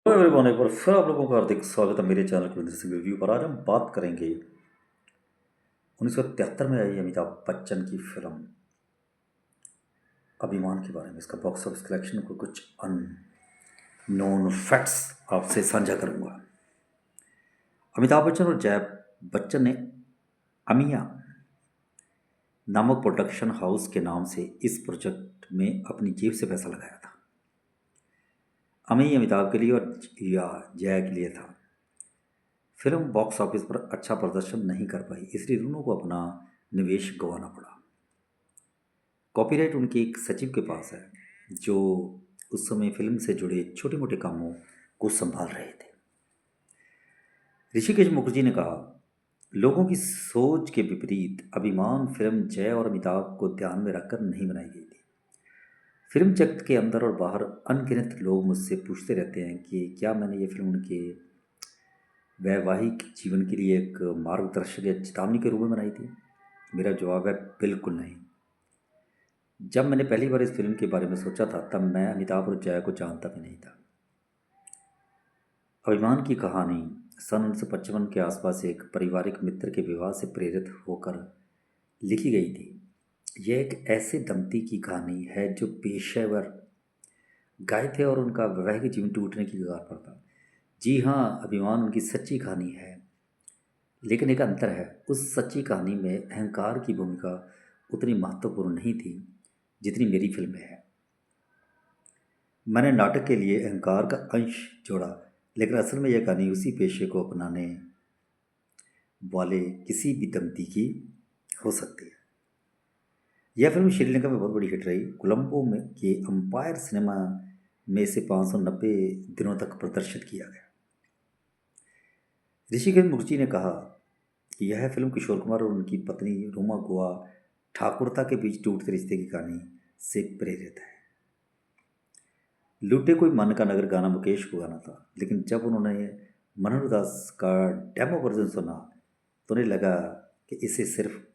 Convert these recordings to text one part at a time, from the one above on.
Hello everyone, एक बार फिर आप लोगों का हार्दिक स्वागत है मेरे चैनल कुलदीप सिंह रिव्यू पर। आज हम बात करेंगे 1973 में आई अमिताभ बच्चन की फिल्म अभिमान के बारे में। इसका बॉक्स ऑफिस कलेक्शन को कुछ अननोन फैक्ट्स आपसे साझा करूंगा। अमिताभ बच्चन और जया बच्चन ने अमिया नामक प्रोडक्शन हाउस के नाम से इस प्रोजेक्ट में अपनी जेब से पैसा लगाया था। अमी अमिताभ के लिए और या जया के लिए था। फिल्म बॉक्स ऑफिस पर अच्छा प्रदर्शन नहीं कर पाई, इसलिए दोनों को अपना निवेश गंवाना पड़ा। कॉपीराइट उनके एक सचिव के पास है, जो उस समय फिल्म से जुड़े छोटे मोटे कामों को संभाल रहे थे। ऋषिकेश मुखर्जी ने कहा, लोगों की सोच के विपरीत अभिमान फिल्म जय और अमिताभ को ध्यान में रखकर नहीं बनाई गई थी। फिल्म जगत के अंदर और बाहर अनगिनत लोग मुझसे पूछते रहते हैं कि क्या मैंने ये फिल्म उनके वैवाहिक जीवन के लिए एक मार्गदर्शक या चेतावनी के रूप में बनाई थी। मेरा जवाब है, बिल्कुल नहीं। जब मैंने पहली बार इस फिल्म के बारे में सोचा था, तब मैं अमिताभ और जया को जानता भी नहीं था। अभिमान की कहानी सन 1955 के आसपास एक पारिवारिक मित्र के विवाह से प्रेरित होकर लिखी गई थी। यह एक ऐसे दंपति की कहानी है जो पेशेवर गाय थे और उनका वैवाहिक जीवन टूटने की कगार पर था। जी हाँ, अभिमान उनकी सच्ची कहानी है, लेकिन एक अंतर है। उस सच्ची कहानी में अहंकार की भूमिका उतनी महत्वपूर्ण नहीं थी जितनी मेरी फिल्म में है। मैंने नाटक के लिए अहंकार का अंश जोड़ा, लेकिन असल में यह कहानी उसी पेशे को अपनाने वाले किसी भी दंपति की हो सकती है। यह फिल्म श्रीलंका में बहुत बड़ी हिट रही। कोलंबो में के अंपायर सिनेमा में इसे 590 दिनों तक प्रदर्शित किया गया। ऋषिकेश मुखर्जी ने कहा कि यह फिल्म किशोर कुमार और उनकी पत्नी रूमा गोवा ठाकुरता के बीच टूटते रिश्ते की कहानी से प्रेरित है। लूटे कोई मन का नगर गाना मुकेश को गाना था, लेकिन जब उन्होंने मनोहर दास का डेमो वर्जन सुना तो उन्हें लगा कि इसे सिर्फ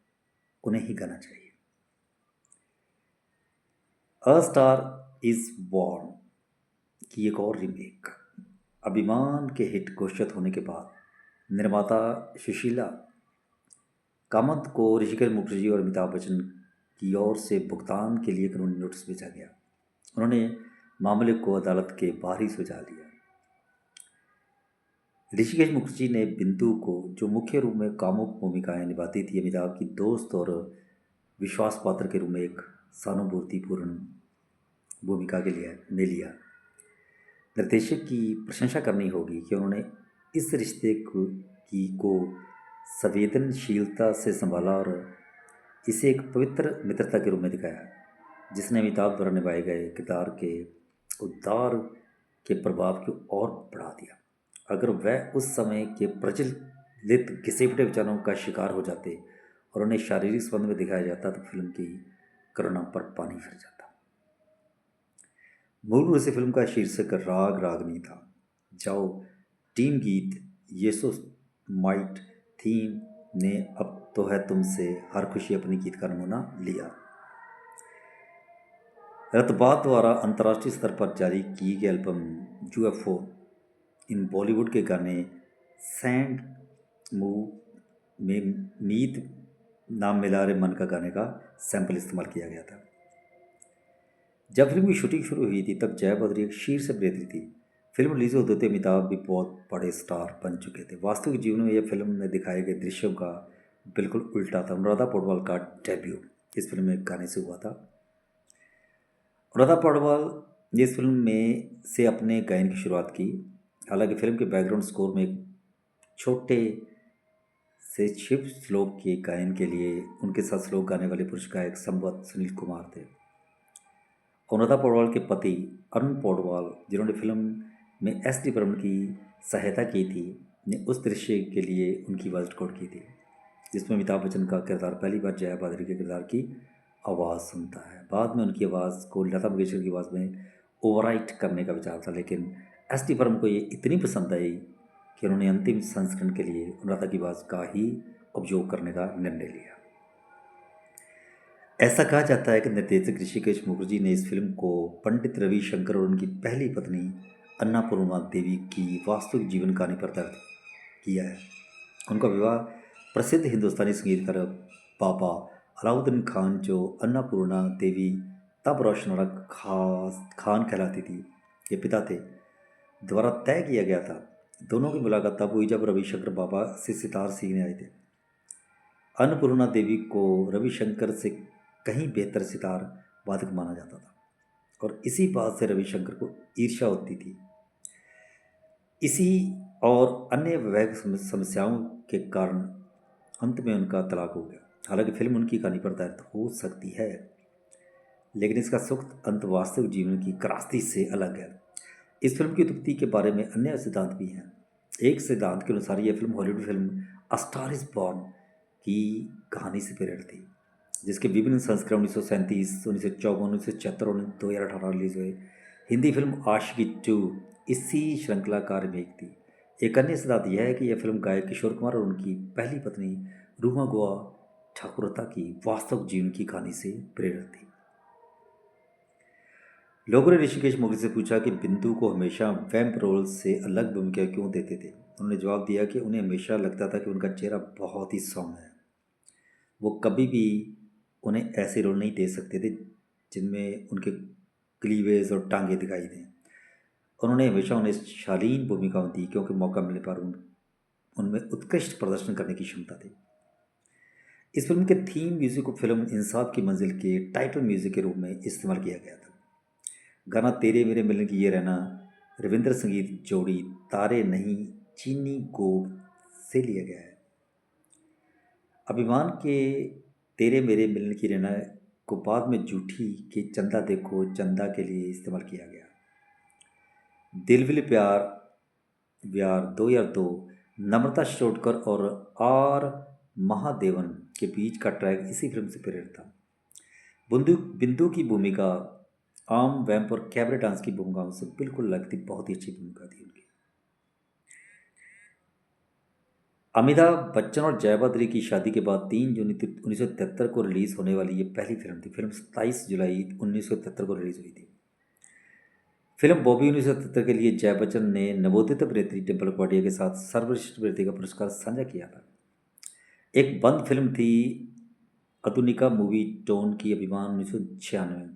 उन्हें ही गाना चाहिए। अ स्टार इज बॉर्न की एक और रीमेक अभिमान के हिट घोषित होने के बाद निर्माता सुशीला कामत को ऋषिकेश मुखर्जी और अमिताभ बच्चन की ओर से भुगतान के लिए कानूनी नोटिस भेजा गया। उन्होंने मामले को अदालत के बाहर ही सुलझा लिया। ऋषिकेश मुखर्जी ने बिंदु को, जो मुख्य रूप में कामुक भूमिकाएं निभाती थी, अमिताभ की दोस्त और विश्वास पात्र के रूप में एक सहानुभूतिपूर्ण भूमिका के लिए में लिया। निर्देशक की प्रशंसा करनी होगी कि उन्होंने इस रिश्ते को संवेदनशीलता से संभाला और इसे एक पवित्र मित्रता के रूप में दिखाया, जिसने अमिताभ द्वारा निभाए गए किरदार के उद्धार के प्रभाव को और बढ़ा दिया। अगर वह उस समय के प्रचलित घिसे-पिटे विचारों का शिकार हो जाते और उन्हें शारीरिक संबंध में दिखाया जाता, तो फिल्म की करुणा पर पानी फिर जाता। मूल रूप से फिल्म का शीर्षक राग रागनी था। जाओ टीम गीत येसो माइट थीम ने अब तो है तुमसे हर खुशी अपनी गीत का नमूना लिया। रतबात द्वारा अंतर्राष्ट्रीय स्तर पर जारी की गई एल्बम यूएफओ इन बॉलीवुड के गाने सैंड मूव में मीत नाम मिला रे मन का गाने का सैंपल इस्तेमाल किया गया था। जब फिल्म की शूटिंग शुरू हुई थी, तब जया बद्री एक शीर्ष अभिनेत्री थी। फिल्म रिलीज होते थे अमिताभ भी बहुत बड़े स्टार बन चुके थे। वास्तविक जीवन में यह फिल्म में दिखाए गए दृश्यों का बिल्कुल उल्टा था। अनुराधा पौडवाल का डेब्यू इस फिल्म में गाने से हुआ था। अनुराधा पौडवाल ने इस फिल्म में से अपने गायन की शुरुआत की। हालांकि फिल्म के बैकग्राउंड स्कोर में एक छोटे से शिव श्लोक के गायन के लिए उनके साथ श्लोक गाने वाले पुरुष गायक संवत सुनील कुमार थे। अनुराधा पौडवाल के पति अरुण पौडवाल, जिन्होंने फिल्म में एस डी बर्मन की सहायता की थी, ने उस दृश्य के लिए उनकी आवाज़ रिकॉर्ड की थी, जिसमें अमिताभ बच्चन का किरदार पहली बार जया बद्री के किरदार की आवाज़ सुनता है। बाद में उनकी आवाज़ को लता मंगेशकर की आवाज़ में ओवरराइट करने का विचार था, लेकिन एस डी बर्मन को ये इतनी पसंद आई कि उन्होंने अंतिम संस्करण के लिए अनुराधा की आवाज़ का ही उपयोग करने का निर्णय लिया। ऐसा कहा जाता है कि निर्देशक ऋषिकेश मुखर्जी ने इस फिल्म को पंडित रविशंकर और उनकी पहली पत्नी अन्नपूर्णा देवी की वास्तविक जीवन कहानी पर दर्ज किया है। उनका विवाह प्रसिद्ध हिंदुस्तानी संगीतकार बाबा अलाउद्दीन खान, जो अन्नपूर्णा देवी तब रोशनारा खास खान कहलाती थी, के पिता थे, द्वारा तय किया गया था। दोनों की मुलाकात तब हुई जब रविशंकर बाबा से सितार सीखने आए थे। अन्नपूर्णा देवी को रविशंकर से कहीं बेहतर सितार वादक माना जाता था और इसी बात से रविशंकर को ईर्ष्या होती थी। इसी और अन्य वैवाहिक समस्याओं के कारण अंत में उनका तलाक हो गया। हालांकि फिल्म उनकी कहानी पर आधारित हो सकती है, लेकिन इसका सुखद अंत वास्तविक जीवन की त्रासदी से अलग है। इस फिल्म की उत्पत्ति के बारे में अन्य सिद्धांत भी हैं। एक सिद्धांत के अनुसार यह film Hollywood film a star is born की कहानी से प्रेरित थी, जिसके विभिन्न संस्करण 1937, 1954, 1976 और 2018 रिलीज हुए। हिंदी फिल्म आशिकी 2 इसी श्रृंखला का रीमेक थी। एक अन्य सिद्धांत यह है कि यह फिल्म गायक किशोर कुमार और उनकी पहली पत्नी रूमा गोआ ठाकुरता की वास्तविक जीवन की कहानी से प्रेरित थी। लोगों ने ऋषिकेश मुखर्जी से पूछा कि बिंदु को हमेशा वैम्प रोल से अलग भूमिका क्यों देते थे। उन्होंने जवाब दिया कि उन्हें हमेशा लगता था कि उनका चेहरा बहुत ही सौम्य है, वो कभी भी उन्हें ऐसे रोल नहीं दे सकते थे जिनमें उनके क्लीवेज और टांगे दिखाई दें। उन्होंने हमेशा उन्हें शालीन भूमिकाएं दी क्योंकि मौका मिलने पर उनमें उत्कृष्ट प्रदर्शन करने की क्षमता थी। इस फिल्म के थीम म्यूजिक को फिल्म इंसाफ की मंजिल के टाइटल म्यूजिक के रूप में इस्तेमाल किया गया था। गाना तेरे मेरे मिलने की ये रहना रविंद्र संगीत जोड़ी तारे नहीं चीनी गोग से लिया गया है। अभिमान के तेरे मेरे मिलने की रहना को बाद में जूठी के चंदा देखो चंदा के लिए इस्तेमाल किया गया। दिल विल प्यार व्यार 2002 नम्रता शिरोडकर और आर महादेवन के बीच का ट्रैक इसी फिल्म से प्रेरित था। बिंदु बिंदु की भूमिका आम वैम्प और कैबरे डांस की भूमिकाओं से बिल्कुल लगती, बहुत ही अच्छी भूमिका थी उनकी। अमिताभ बच्चन और जया बद्री की शादी के बाद 3 जून 1973 को रिलीज होने वाली ये पहली फिल्म थी। फिल्म 27 जुलाई 1973 को रिलीज हुई थी। फिल्म बॉबी 1973 के लिए जया बच्चन ने नवोदित अभिनेत्री डिम्पल कपाड़िया के साथ सर्वश्रेष्ठ अभिनेत्री का पुरस्कार साझा किया था। एक बंद फिल्म थी आधुनिका मूवी टोन की अभिमान 1996।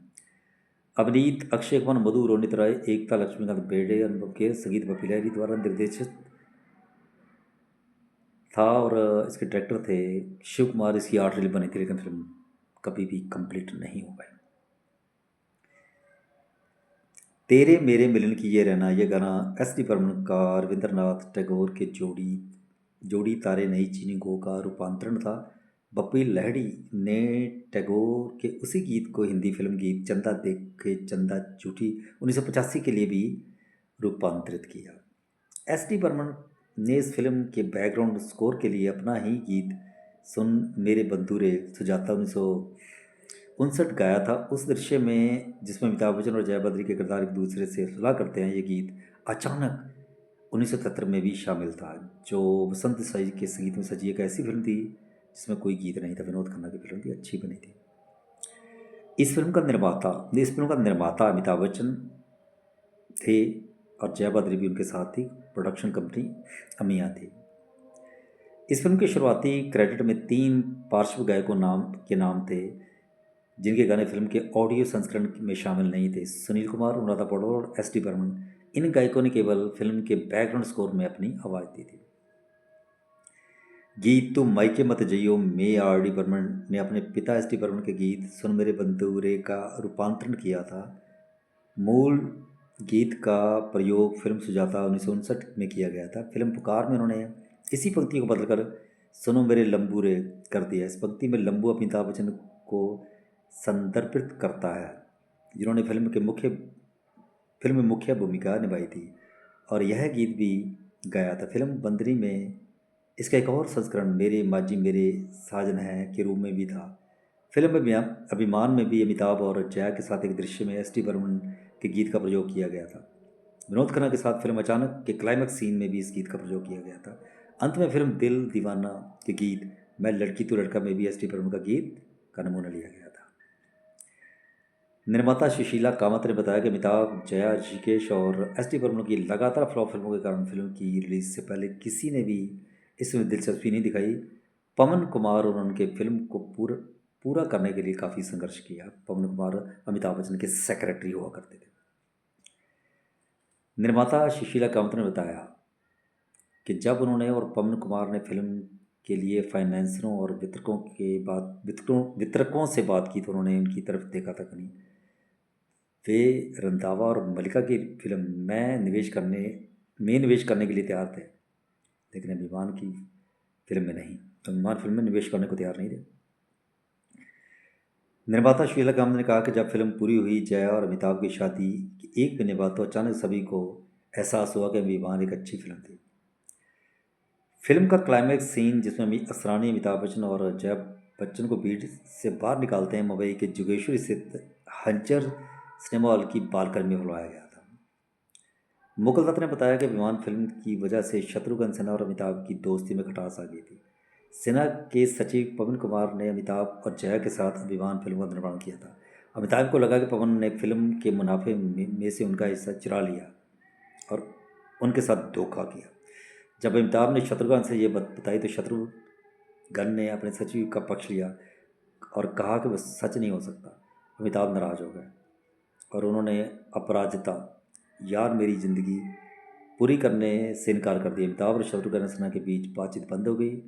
अभिनीत अक्षय कुमार, मधु, रोनित राय, एकता लक्ष्मीकांत बेर्डे, अनुभव के संगीत बपी लहरी द्वारा निर्देशित था और इसके डायरेक्टर थे शिव कुमार। इसकी 8 रील बनी थी लेकिन फिल्म कभी भी कंप्लीट नहीं हो पाई। तेरे मेरे मिलन की ये रहना ये गाना एस.डी. बर्मन का रविंद्रनाथ टैगोर के जोड़ी तारे नई चीनी गो का रूपांतरण था। बप्पी लहड़ी ने टैगोर के उसी गीत को हिंदी फिल्म गीत चंदा देख के चंदा झूठी 1985 के लिए भी रूपांतरित किया। एस.डी. बर्मन ने इस फिल्म के बैकग्राउंड स्कोर के लिए अपना ही गीत सुन मेरे बंधुरे सुजाता 1959 गाया था। उस दृश्य में जिसमें अमिताभ बच्चन और जया बद्री के किरदार एक दूसरे से सुलह करते हैं, ये गीत अचानक 1973 में भी शामिल था, जो वसंत साई के संगीत में सजी एक ऐसी फिल्म थी जिसमें कोई गीत नहीं था। विनोद खन्ना की फिल्म थी, अच्छी बनी थी। इस फिल्म का निर्माता अमिताभ बच्चन थे और जया बद्री भी उनके साथ थी। प्रोडक्शन कंपनी अमिया थी। इस फिल्म के शुरुआती क्रेडिट में 3 पार्श्व गायकों के नाम थे जिनके गाने फिल्म के ऑडियो संस्करण में शामिल नहीं थे। सुनील कुमार, अनुराधा पौडवाल और एस.डी. बर्मन। इन गायकों ने केवल फिल्म के बैकग्राउंड स्कोर में अपनी आवाज़ दी थी। गीत तुम मायके मत जइयो में आर.डी. बर्मन ने अपने पिता एस.डी. बर्मन के गीत सुन मेरे बंधुरे का रूपांतरण किया था। मूल गीत का प्रयोग फिल्म सुजाता 1959 में किया गया था। फिल्म पुकार में उन्होंने इसी पंक्ति को बदलकर सुनो मेरे लंबू रे कर दिया। इस पंक्ति में लंबू अमिताभ बच्चन को संदर्भित करता है, जिन्होंने फिल्म में मुख्य भूमिका निभाई थी और यह गीत भी गाया था। फिल्म बंदरी में इसका एक और संस्करण मेरे माजी मेरे साजन है के रूप में भी था। फिल्म में अभिमान में भी अमिताभ और जया के साथ एक दृश्य में एस.डी. बर्मन के गीत का प्रयोग किया गया था। विनोद खन्ना के साथ फिल्म अचानक के क्लाइमैक्स सीन में भी इस गीत का प्रयोग किया गया था। अंत में फिल्म दिल दीवाना के गीत मैं लड़की तू लड़का में भी एस.डी. बर्मन का गीत का नमूना लिया गया था। निर्माता सुशीला कामत ने बताया कि अमिताभ, जया, ऋषिकेश और एस डी बर्मन की लगातार फ्लॉप फिल्मों के कारण फिल्म की रिलीज से पहले किसी ने भी इसमें दिलचस्पी नहीं दिखाई। पवन कुमार और उनके फिल्म को पूरा पूरा करने के लिए काफ़ी संघर्ष किया। पवन कुमार अमिताभ बच्चन के सेक्रेटरी हुआ करते थे। निर्माता सुशीला कामत ने बताया कि जब उन्होंने और पवन कुमार ने फिल्म के लिए फाइनेंसरों और वितरकों से बात की तो उन्होंने उनकी तरफ देखा तक नहीं। वे रंधावा और मल्लिका की फिल्म में निवेश करने के लिए तैयार थे, लेकिन अभिमान की फिल्म में नहीं। अभिमान फिल्म में निवेश करने को तैयार नहीं थे। निर्माता शीला कामत ने कहा कि जब फिल्म पूरी हुई, जया और अमिताभ की शादी के एक महीने बाद, तो अचानक सभी को एहसास हुआ कि अभिमान एक अच्छी फिल्म थी। फिल्म का क्लाइमैक्स सीन जिसमें असरानी अमिताभ बच्चन और जया बच्चन को भीड़ से बाहर निकालते हैं, मुंबई के जोगेश्वरी स्थित हंचर सिनेमा हॉल की बालकनी में बुलवाया गया था। मुकुल दत्त ने बताया कि विमान फिल्म की वजह से शत्रुघ्न सिन्हा और अमिताभ की दोस्ती में खटास आ गई थी। सिन्हा के सचिव पवन कुमार ने अमिताभ और जया के साथ अभिमान फिल्म का निर्माण किया था। अमिताभ को लगा कि पवन ने फिल्म के मुनाफे में से उनका हिस्सा चुरा लिया और उनके साथ धोखा किया। जब अमिताभ ने शत्रुघ्न से ये बात बताई तो शत्रुघ्न ने अपने सचिव का पक्ष लिया और कहा कि वह सच नहीं हो सकता। अमिताभ नाराज हो गए और उन्होंने अपराजिता यार मेरी ज़िंदगी पूरी करने से इनकार कर दिया। अमिताभ और शत्रुघ्न सिन्हा के बीच बातचीत बंद हो गई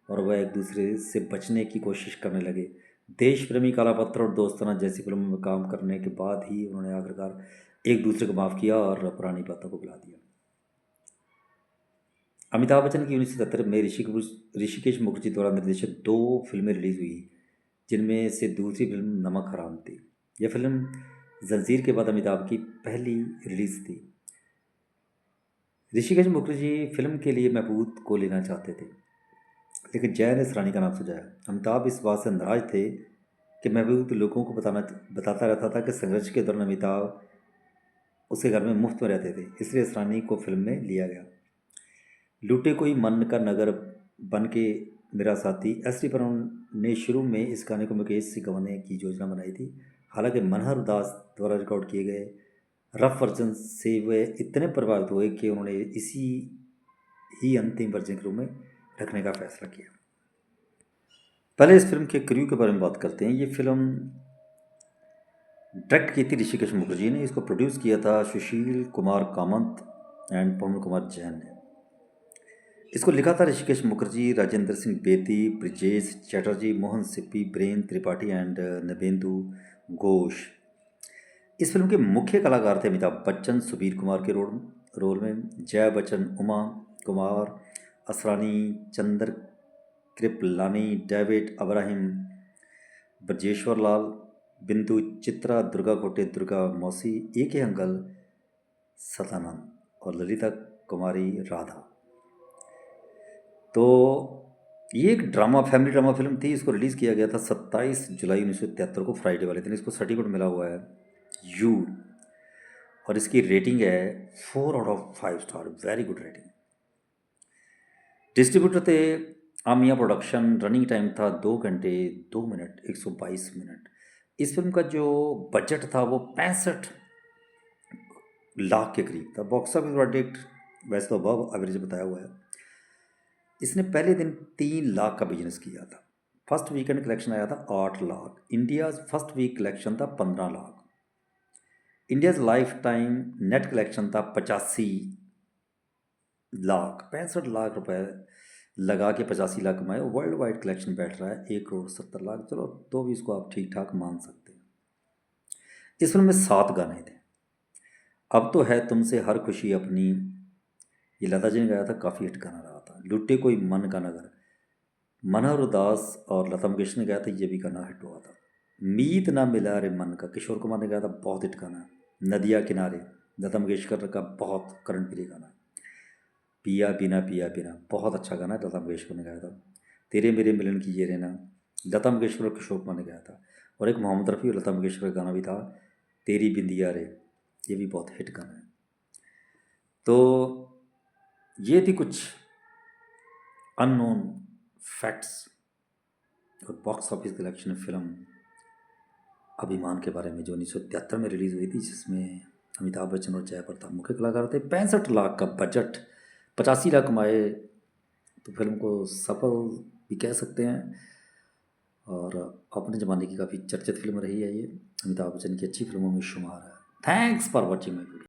और वह एक दूसरे से बचने की कोशिश करने लगे। देश प्रेमी, काला पत्थर और दोस्ताना जैसी फिल्मों में काम करने के बाद ही उन्होंने आखिरकार एक दूसरे को माफ़ किया और पुरानी बातों को भुला दिया। अमिताभ बच्चन की 1977 में ऋषिकेश मुखर्जी द्वारा निर्देशित 2 फिल्में रिलीज हुई, जिनमें से दूसरी फिल्म नमक हराम थी। यह फिल्म जंजीर के बाद अमिताभ की पहली रिलीज थी। ऋषिकेश मुखर्जी फिल्म के लिए महबूब को लेना चाहते थे, लेकिन जया ने सरानी का नाम सुझाया। अमिताभ इस बात से नाराज थे कि महबूब लोगों को बताता रहता था कि संघर्ष के दौरान अमिताभ उसके घर में मुफ्त में रहते थे, इसलिए सरानी को फिल्म में लिया गया। लूटे कोई मन का नगर बन के मेरा साथी, एस डी बर्मन ने शुरू में इस गाने को मुकेश से गवाने की योजना बनाई थी। हालांकि मनहर दास द्वारा रिकॉर्ड किए गए रफ वर्जन से वे इतने प्रभावित हुए कि उन्होंने इसी ही अंतिम वर्जन के रूप में रखने का फैसला किया। पहले इस फिल्म के क्रू के बारे में बात करते हैं। ये फिल्म डायरेक्ट की थी ऋषिकेश मुखर्जी ने। इसको प्रोड्यूस किया था सुशील कुमार कामत एंड पवन कुमार जैन ने। इसको लिखा था ऋषिकेश मुखर्जी, राजेंद्र सिंह बेदी, ब्रिजेश चैटर्जी, मोहन सिप्पी, ब्रेन त्रिपाठी एंड नबेंदु घोष। इस फिल्म के मुख्य कलाकार थे अमिताभ बच्चन सुबीर कुमार के रोल में, जया बच्चन, उमा कुमार, असरानी, चंद्र कृपलानी, डेविड अब्राहिम, ब्रजेश्वर लाल, बिंदु चित्रा, दुर्गा कोटे, दुर्गा मौसी, ए के अंकल सदानंद और ललिता कुमारी राधा। तो ये एक फैमिली ड्रामा फिल्म थी। इसको रिलीज़ किया गया था 27 जुलाई 1973 को, फ्राइडे वाले दिन। इसको सर्टिफिकेट मिला हुआ है यू और इसकी रेटिंग है 4/5 star, very good rating. Distributor थे आमिया प्रोडक्शन। रनिंग टाइम था 2 घंटे 2 मिनट 122 मिनट। इस फिल्म का जो बजट था वो 65 लाख के करीब था। बॉक्स ऑफिस वर्डिक्ट वैसे तो अबव एवरेज बताया हुआ है। इसने पहले दिन 3 लाख का बिजनेस किया था। फर्स्ट वीकेंड कलेक्शन आया था 8 lakh. India first week collection था 15 lakh. India's lifetime net collection था 85 लाख। 65 लाख रुपए लगा के 85 लाख कमाए। वर्ल्ड वाइड कलेक्शन बैठ रहा है 1 करोड़ 70 लाख। चलो तो भी इसको आप ठीक ठाक मान सकते हैं। इस फिल्म में 7 गाने थे। अब तो है तुमसे हर खुशी अपनी, ये लता जी ने गाया था, काफ़ी हिट गाना रहा था। लुटे कोई मन का नगर, मनोहर उदास और लता मंगेशकर ने गाया था, ये भी गाना हिट हुआ था। मीत ना मिला रे मन का, किशोर कुमार ने गाया था, बहुत हिट गाना है। नदिया किनारे, लता मंगेशकर का बहुत करंट प्रिय गाना है। पिया बिना पिया बिना, बहुत अच्छा गाना है, लता मंगेशकर ने गाया था। तेरे मेरे मिलन की ये रहना, लता मंगेशकर और किशोर कुमार ने गाया था। और एक मोहम्मद रफ़ी और लता मंगेशकर का गाना भी था, तेरी बिंदिया रे, ये भी बहुत हिट गाना है। तो ये थी कुछ अननोन फैक्ट्स और बॉक्स ऑफिस कलेक्शन फिल्म अभिमान के बारे में, जो 1973 में रिलीज़ हुई थी, जिसमें अमिताभ बच्चन और जया प्रदा मुख्य कलाकार थे। 65 लाख का बजट, 85 लाख कमाए, तो फिल्म को सफल भी कह सकते हैं। और अपने ज़माने की काफ़ी चर्चित फिल्म रही है ये, अमिताभ बच्चन की अच्छी फिल्मों में शुमार है। Thanks for watching my video.